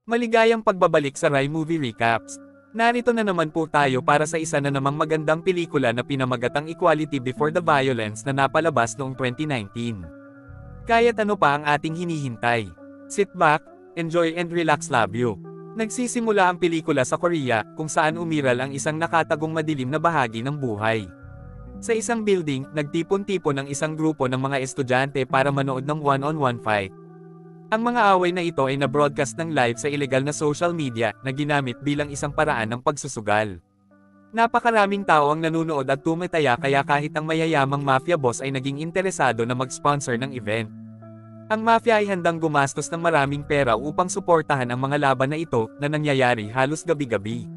Maligayang pagbabalik sa Rai Movie Recaps. Narito na naman po tayo para sa isa na namang magandang pelikula na pinamagatang Equality Before the Violence na napalabas noong 2019. Kaya't ano pa ang ating hinihintay? Sit back, enjoy and relax, love you. Nagsisimula ang pelikula sa Korea, kung saan umiral ang isang nakatagong madilim na bahagi ng buhay. Sa isang building, nagtipon-tipon ang isang grupo ng mga estudyante para manood ng one-on-one fight. Ang mga away na ito ay na-broadcast ng live sa ilegal na social media na ginamit bilang isang paraan ng pagsusugal. Napakaraming tao ang nanunood at tumitaya kaya kahit ang mayayamang mafia boss ay naging interesado na mag-sponsor ng event. Ang mafia ay handang gumastos ng maraming pera upang suportahan ang mga laban na ito na nangyayari halos gabi-gabi.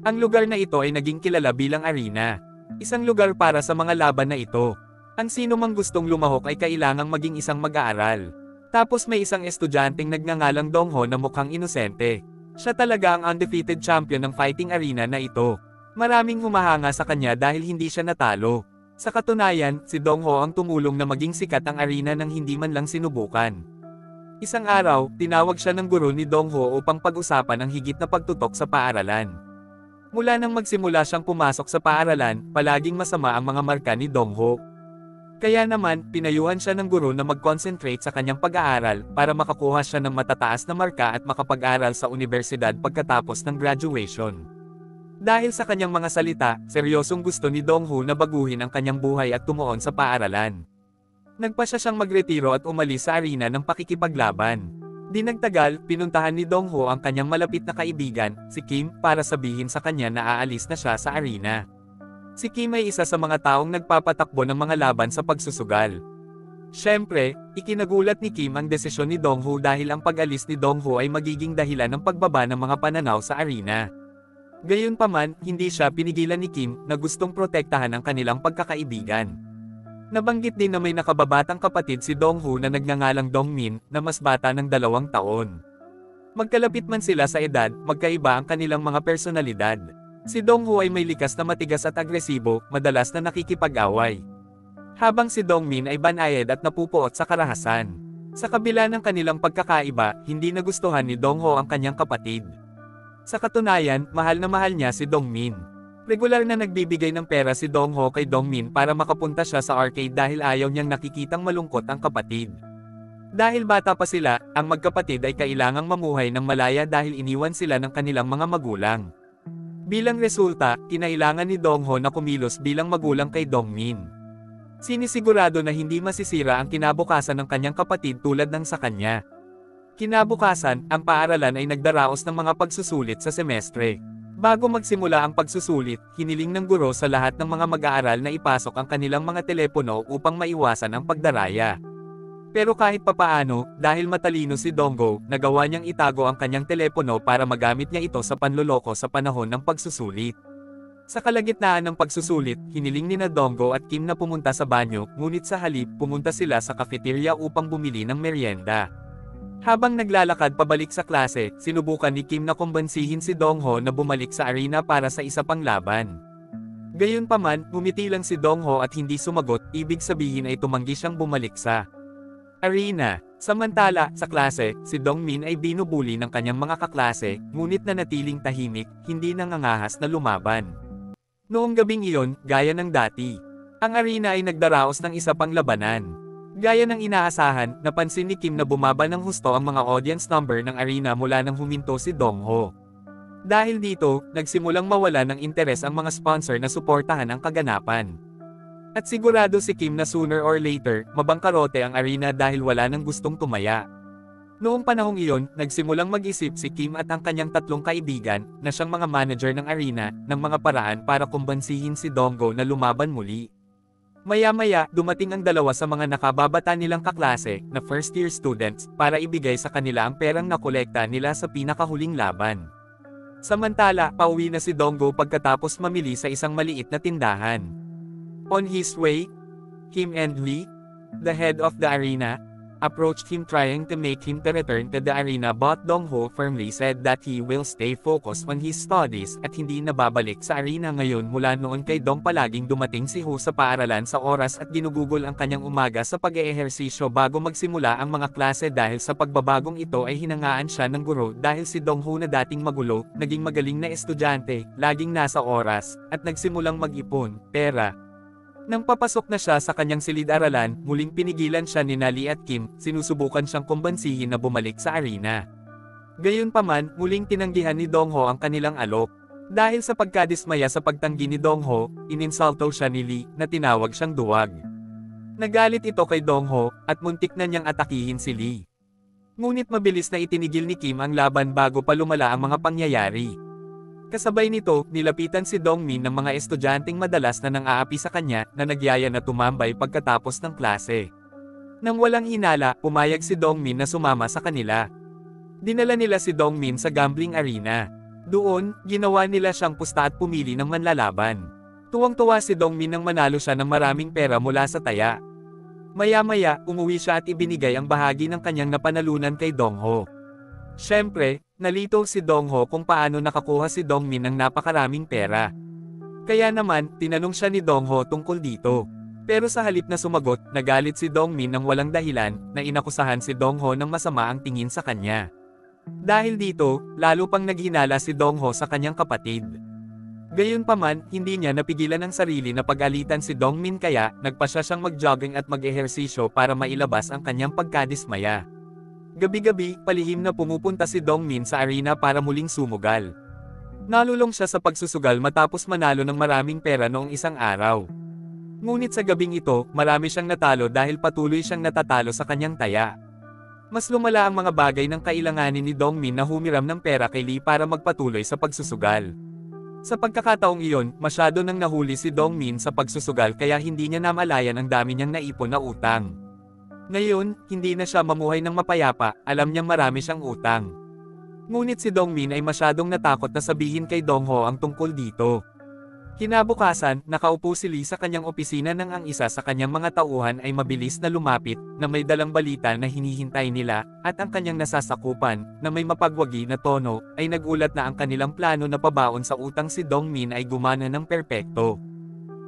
Ang lugar na ito ay naging kilala bilang arena. Isang lugar para sa mga laban na ito. Ang sino mang gustong lumahok ay kailangang maging isang mag-aaral. Tapos may isang estudyanteng nagngangalang Dongho na mukhang inosente. Siya talaga ang undefeated champion ng fighting arena na ito. Maraming humahanga sa kanya dahil hindi siya natalo. Sa katunayan, si Dongho ang tumulong na maging sikat ang arena nang hindi man lang sinubukan. Isang araw, tinawag siya ng guro ni Dongho upang pag-usapan ang higit na pagtutok sa paaralan. Mula nang magsimula siyang pumasok sa paaralan, palaging masama ang mga marka ni Dongho. Kaya naman, pinayuhan siya ng guro na mag-concentrate sa kanyang pag-aaral para makakuha siya ng matataas na marka at makapag-aral sa universidad pagkatapos ng graduation. Dahil sa kanyang mga salita, seryosong gusto ni Dongho na baguhin ang kanyang buhay at tumuon sa paaralan. Nagpasya siyang magretiro at umalis sa arena ng pakikipaglaban. Di nagtagal, pinuntahan ni Dongho ang kanyang malapit na kaibigan, si Kim, para sabihin sa kanya na aalis na siya sa arena. Si Kim ay isa sa mga taong nagpapatakbo ng mga laban sa pagsusugal. Siyempre, ikinagulat ni Kim ang desisyon ni Dongho dahil ang pag-alis ni Dongho ay magiging dahilan ng pagbaba ng mga pananaw sa arena. Gayunpaman, hindi siya pinigilan ni Kim na gustong protektahan ang kanilang pagkakaibigan. Nabanggit din na may nakababatang kapatid si Dongho na nagngangalang Dongmin na mas bata ng 2 taon. Magkalapit man sila sa edad, magkaiba ang kanilang mga personalidad. Si Dongho ay may likas na matigas at agresibo, madalas na nakikipag-away. Habang si Dongmin ay banayad at napupuot sa karahasan. Sa kabila ng kanilang pagkakaiba, hindi nagustuhan ni Dongho ang kanyang kapatid. Sa katunayan, mahal na mahal niya si Dongmin. Regular na nagbibigay ng pera si Dongho kay Dongmin para makapunta siya sa arcade dahil ayaw niyang nakikitang malungkot ang kapatid. Dahil bata pa sila, ang magkapatid ay kailangang mamuhay ng malaya dahil iniwan sila ng kanilang mga magulang. Bilang resulta, kinailangan ni Dongho na kumilos bilang magulang kay Dongmin. Sinisigurado na hindi masisira ang kinabukasan ng kanyang kapatid tulad ng sa kanya. Kinabukasan, ang paaralan ay nagdaraos ng mga pagsusulit sa semestre. Bago magsimula ang pagsusulit, hiniling ng guro sa lahat ng mga mag-aaral na ipasok ang kanilang mga telepono upang maiwasan ang pagdaraya. Pero kahit papaano, dahil matalino si Dongho, nagawa niyang itago ang kanyang telepono para magamit niya ito sa panloloko sa panahon ng pagsusulit. Sa kalagitnaan ng pagsusulit, hiniling ni Dongho at Kim na pumunta sa banyo, ngunit sa halip pumunta sila sa cafeteria upang bumili ng merienda. Habang naglalakad pabalik sa klase, sinubukan ni Kim na kumbansihin si Dongho na bumalik sa arena para sa isa pang laban. Gayunpaman, ngumiti lang si Dongho at hindi sumagot, ibig sabihin ay tumanggi siyang bumalik sa arena. Samantala, sa klase, si Dongmin ay binubuli ng kanyang mga kaklase, ngunit nanatiling tahimik, hindi nangangahas na lumaban. Noong gabing iyon, gaya ng dati, ang arena ay nagdaraos ng isa pang labanan. Gaya ng inaasahan, napansin ni Kim na bumaba ng husto ang mga audience number ng arena mula nang huminto si Dongho. Dahil dito, nagsimulang mawala ng interes ang mga sponsor na suportahan ang kaganapan. At sigurado si Kim na sooner or later, mabangkarote ang arena dahil wala nang gustong tumaya. Noong panahong iyon, nagsimulang mag-isip si Kim at ang kanyang 3 kaibigan, na siyang mga manager ng arena, ng mga paraan para kumbansihin si Dongho na lumaban muli. Maya-maya, dumating ang 2 sa mga nakababata nilang kaklase, na first-year students, para ibigay sa kanila ang perang nakolekta nila sa pinakahuling laban. Samantala, pauwi na si Dongho pagkatapos mamili sa isang maliit na tindahan. On his way, Kim and Lee, the head of the arena, approached him trying to make him to return to the arena, but Dong-ho firmly said that he will stay focused on his studies at hindi nababalik sa arena ngayon. Mula noon kay Dong palaging dumating si Ho sa paaralan sa oras at ginugugol ang kanyang umaga sa pag-eehersisyo bago magsimula ang mga klase. Dahil sa pagbabagong ito ay hinangaan siya ng guro dahil si Dong-ho na dating magulo, naging magaling na estudyante, laging nasa oras, at nagsimulang mag-ipon pera. Nang papasok na siya sa kanyang silid-aralan, muling pinigilan siya ni Lee at Kim, sinusubukan siyang kumbansihin na bumalik sa arena. Gayunpaman, muling tinanggihan ni Dong-ho ang kanilang alok. Dahil sa pagkadismaya sa pagtanggi ni Dong-ho, ininsulto siya ni Lee, na tinawag siyang duwag. Nagalit ito kay Dong-ho, at muntik na niyang atakihin si Lee. Ngunit mabilis na itinigil ni Kim ang laban bago pa lumala ang mga pangyayari. Kasabay nito, nilapitan si Dong-min ng mga estudyanteng madalas na nang-aapi sa kanya na nagyaya na tumambay pagkatapos ng klase. Nang walang hinala, pumayag si Dong-min na sumama sa kanila. Dinala nila si Dong-min sa gambling arena. Doon, ginawa nila siyang pusta at pumili ng manlalaban. Tuwang-tuwa si Dong-min nang manalo siya ng maraming pera mula sa taya. Maya-maya, umuwi siya at ibinigay ang bahagi ng kanyang napanalunan kay Dong-ho. Siyempre, nalito si Dong-ho kung paano nakakuha si Dong-min ng napakaraming pera. Kaya naman, tinanong siya ni Dong-ho tungkol dito. Pero sa halip na sumagot, nagalit si Dong-min ng walang dahilan, na inakusahan si Dong-ho ng masama ang tingin sa kanya. Dahil dito, lalo pang naghinala si Dong-ho sa kanyang kapatid. Gayunpaman, hindi niya napigilan ang sarili na pag-alitan si Dong-min kaya, nagpasya siyang mag-jogging at mag-ehersisyo para mailabas ang kanyang pagkadismaya. Gabi-gabi, palihim na pumupunta si Dong-min sa arena para muling sumugal. Nalulong siya sa pagsusugal matapos manalo ng maraming pera noong isang araw. Ngunit sa gabing ito, marami siyang natalo dahil patuloy siyang natatalo sa kanyang taya. Mas lumala ang mga bagay ng kailanganin ni Dong-min na humiram ng pera kay Lee para magpatuloy sa pagsusugal. Sa pagkakataong iyon, masyado nang nahuli si Dong-min sa pagsusugal kaya hindi niya namalayan ang dami niyang naipon na utang. Ngayon, hindi na siya mamuhay ng mapayapa, alam niyang marami siyang utang. Ngunit si Dong-min ay masyadong natakot na sabihin kay Dong-ho ang tungkol dito. Kinabukasan, nakaupo si Lee sa kanyang opisina nang ang isa sa kanyang mga tauhan ay mabilis na lumapit, na may dalang balita na hinihintay nila, at ang kanyang nasasakupan, na may mapagwagi na tono, ay nagulat na ang kanilang plano na pabaon sa utang si Dong-min ay gumana ng perpekto.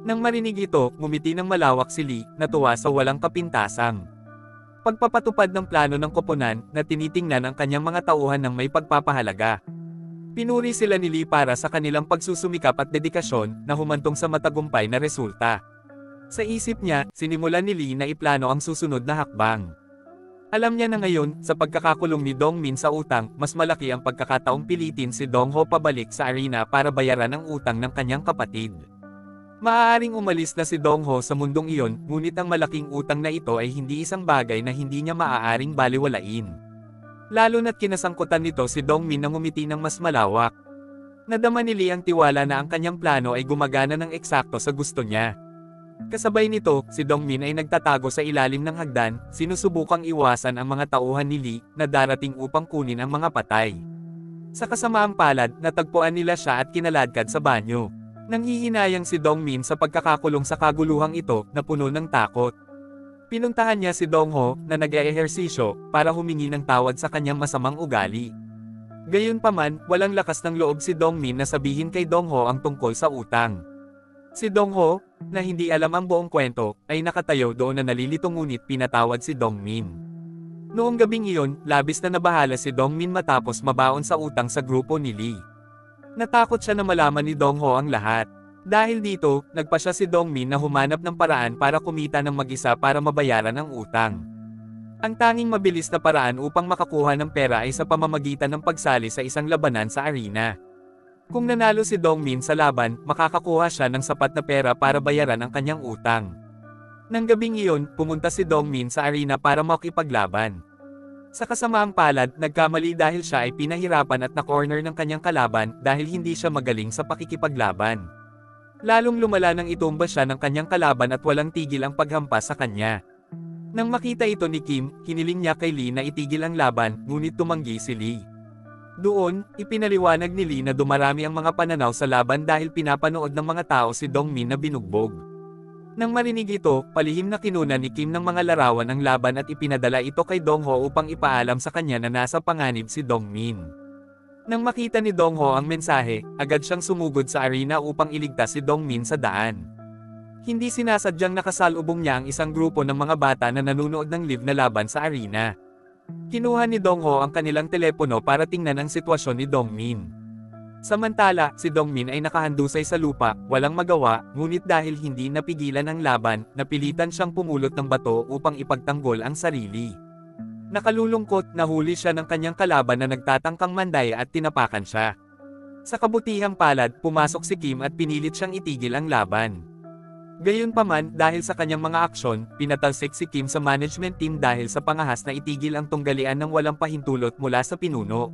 Nang marinig ito, ngumiti ng malawak si Lee, natuwa sa walang kapintasang pagpapatupad ng plano ng koponan na tinitingnan ang kanyang mga tauhan ng may pagpapahalaga. Pinuri sila ni Lee para sa kanilang pagsusumikap at dedikasyon na humantong sa matagumpay na resulta. Sa isip niya, sinimulan ni Lee na iplano ang susunod na hakbang. Alam niya na ngayon, sa pagkakakulong ni Dong-min sa utang, mas malaki ang pagkakataong pilitin si Dong-ho pabalik sa arena para bayaran ang utang ng kanyang kapatid. Maaaring umalis na si Dong-ho sa mundong iyon, ngunit ang malaking utang na ito ay hindi isang bagay na hindi niya maaaring baliwalain. Lalo na't kinasangkutan nito si Dong-min na ngumiti ng mas malawak. Nadama ni Lee ang tiwala na ang kanyang plano ay gumagana ng eksakto sa gusto niya. Kasabay nito, si Dong-min ay nagtatago sa ilalim ng hagdan, sinusubukang iwasan ang mga tauhan ni Lee na darating upang kunin ang mga patay. Sa kasamaang palad, natagpuan nila siya at kinaladkad sa banyo. Nanghihinayang si Dong-min sa pagkakakulong sa kaguluhang ito na puno ng takot. Pinuntahan niya si Dong-ho na nag-eehersisyo para humingi ng tawad sa kanyang masamang ugali. Gayunpaman, walang lakas ng loob si Dong-min na sabihin kay Dong-ho ang tungkol sa utang. Si Dong-ho, na hindi alam ang buong kwento, ay nakatayo doon na nalilito ngunit pinatawad si Dong-min. Noong gabing iyon, labis na nabahala si Dong-min matapos mabaon sa utang sa grupo ni Lee. Natakot siya na malaman ni Dong-ho ang lahat. Dahil dito, nagpasya si Dong-min na humanap ng paraan para kumita ng mag-isa para mabayaran ang utang. Ang tanging mabilis na paraan upang makakuha ng pera ay sa pamamagitan ng pagsali sa isang labanan sa arena. Kung nanalo si Dong-min sa laban, makakakuha siya ng sapat na pera para bayaran ang kanyang utang. Nang gabing iyon, pumunta si Dong-min sa arena para makipaglaban. Sa kasamaang palad, nagkamali dahil siya ay pinahirapan at na-corner ng kanyang kalaban dahil hindi siya magaling sa pakikipaglaban. Lalong lumala nang itumba siya ng kanyang kalaban at walang tigil ang paghampas sa kanya. Nang makita ito ni Kim, hiniling niya kay Lee na itigil ang laban, ngunit tumanggi si Lee. Doon, ipinaliwanag ni Lee na dumarami ang mga pananaw sa laban dahil pinapanood ng mga tao si Dong-min na binugbog. Nang marinig ito, palihim na kinuna ni Kim ng mga larawan ang laban at ipinadala ito kay Dongho upang ipaalam sa kanya na nasa panganib si Dongmin. Nang makita ni Dongho ang mensahe, agad siyang sumugod sa arena upang iligtas si Dongmin sa daan. Hindi sinasadyang nakasalubong niya ang isang grupo ng mga bata na nanunood ng live na laban sa arena. Kinuha ni Dongho ang kanilang telepono para tingnan ang sitwasyon ni Dongmin. Samantala, si Dongmin ay nakahandusay sa lupa, walang magawa, ngunit dahil hindi napigilan ang laban, napilitan siyang pumulot ng bato upang ipagtanggol ang sarili. Nakalulungkot, nahuli siya ng kanyang kalaban na nagtatangkang mandaya at tinapakan siya. Sa kabutihang palad, pumasok si Kim at pinilit siyang itigil ang laban. Gayunpaman, dahil sa kanyang mga aksyon, pinatalsik si Kim sa management team dahil sa pangahas na itigil ang tunggalian ng walang pahintulot mula sa pinuno.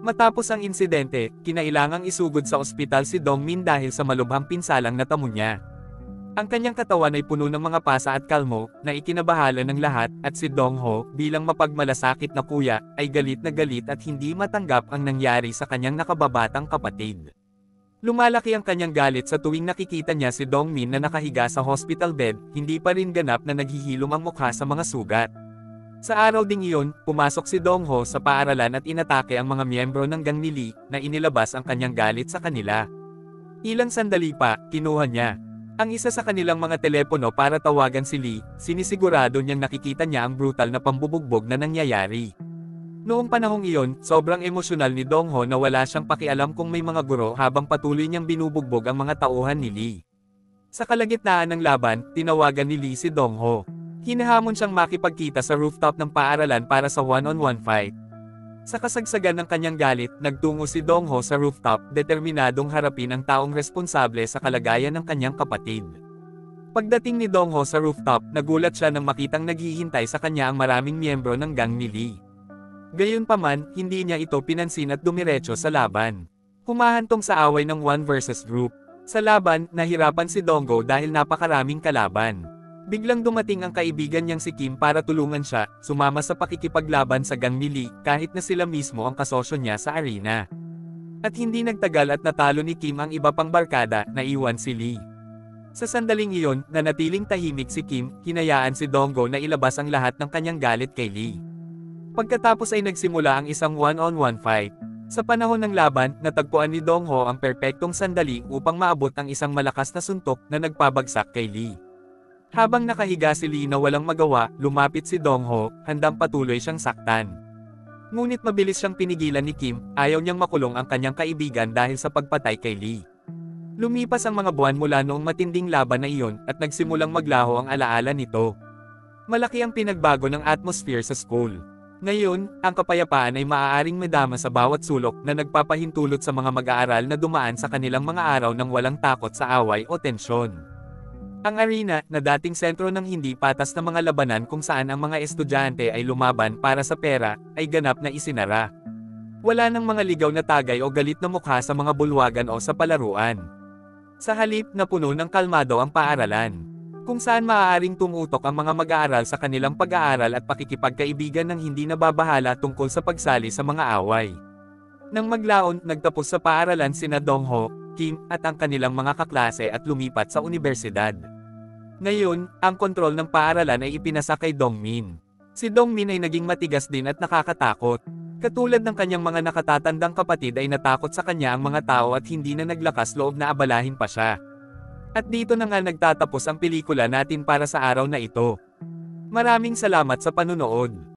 Matapos ang insidente, kinailangang isugod sa ospital si Dongmin dahil sa malubhang pinsalang natamo niya. Ang kanyang katawan ay puno ng mga pasa at kalmo, na ikinabahala ng lahat, at si Dongho, bilang mapagmalasakit na kuya, ay galit na galit at hindi matanggap ang nangyari sa kanyang nakababatang kapatid. Lumalaki ang kanyang galit sa tuwing nakikita niya si Dongmin na nakahiga sa hospital bed, hindi pa rin ganap na naghihilom ang mukha sa mga sugat. Sa araw ding iyon, pumasok si Dongho sa paaralan at inatake ang mga miyembro ng gang ni Lee, na inilabas ang kanyang galit sa kanila. Ilang sandali pa, kinuha niya ang isa sa kanilang mga telepono para tawagan si Lee, sinisigurado niyang nakikita niya ang brutal na pambubugbog na nangyayari. Noong panahong iyon, sobrang emosyonal ni Dongho na wala siyang pakialam kung may mga guro habang patuloy niyang binubugbog ang mga tauhan ni Lee. Sa kalagitnaan ng laban, tinawagan ni Lee si Dongho. Hinahamon siyang makipagkita sa rooftop ng paaralan para sa one-on-one fight. Sa kasagsagan ng kanyang galit, nagtungo si Dongho sa rooftop, determinadong harapin ang taong responsable sa kalagayan ng kanyang kapatid. Pagdating ni Dongho sa rooftop, nagulat siya nang makitang naghihintay sa kanya ang maraming miyembro ng gang ni Lee. Gayunpaman, hindi niya ito pinansin at dumiretso sa laban. Humahantong sa away ng one versus group. Sa laban, nahirapan si Dongho dahil napakaraming kalaban. Biglang dumating ang kaibigan niyang si Kim para tulungan siya, sumama sa pakikipaglaban sa gang ni Lee, kahit na sila mismo ang kasosyo niya sa arena. At hindi nagtagal at natalo ni Kim ang iba pang barkada, naiwan si Lee. Sa sandaling iyon, nanatiling tahimik si Kim, hinayaan si Dongho na ilabas ang lahat ng kanyang galit kay Lee. Pagkatapos ay nagsimula ang isang one-on-one fight. Sa panahon ng laban, natagpuan ni Dongho ang perpektong sandali upang maabot ang isang malakas na suntok na nagpabagsak kay Lee. Habang nakahiga si Lee na walang magawa, lumapit si Dongho, handang patuloy siyang saktan. Ngunit mabilis siyang pinigilan ni Kim, ayaw niyang makulong ang kanyang kaibigan dahil sa pagpatay kay Lee. Lumipas ang mga buwan mula noong matinding laban na iyon, at nagsimulang maglaho ang alaala nito. Malaki ang pinagbago ng atmosphere sa school. Ngayon, ang kapayapaan ay maaaring madama sa bawat sulok na nagpapahintulot sa mga mag-aaral na dumaan sa kanilang mga araw ng walang takot sa away o tensyon. Ang arena, na dating sentro ng hindi patas na mga labanan kung saan ang mga estudyante ay lumaban para sa pera, ay ganap na isinara. Wala nang mga ligaw na tagay o galit na mukha sa mga bulwagan o sa palaruan. Sa halip, napuno ng kalmado ang paaralan, kung saan maaaring tumutok ang mga mag-aaral sa kanilang pag-aaral at pakikipagkaibigan ng hindi nababahala tungkol sa pagsali sa mga away. Nang maglaon, nagtapos sa paaralan sina Dongho, Kim, at ang kanilang mga kaklase at lumipat sa unibersidad. Ngayon, ang kontrol ng paaralan ay ipinasa kay Dongmin. Si Dongmin ay naging matigas din at nakakatakot. Katulad ng kanyang mga nakatatandang kapatid ay natakot sa kanya ang mga tao at hindi na naglakas loob na abalahin pa siya. At dito na nga nagtatapos ang pelikula natin para sa araw na ito. Maraming salamat sa panunood.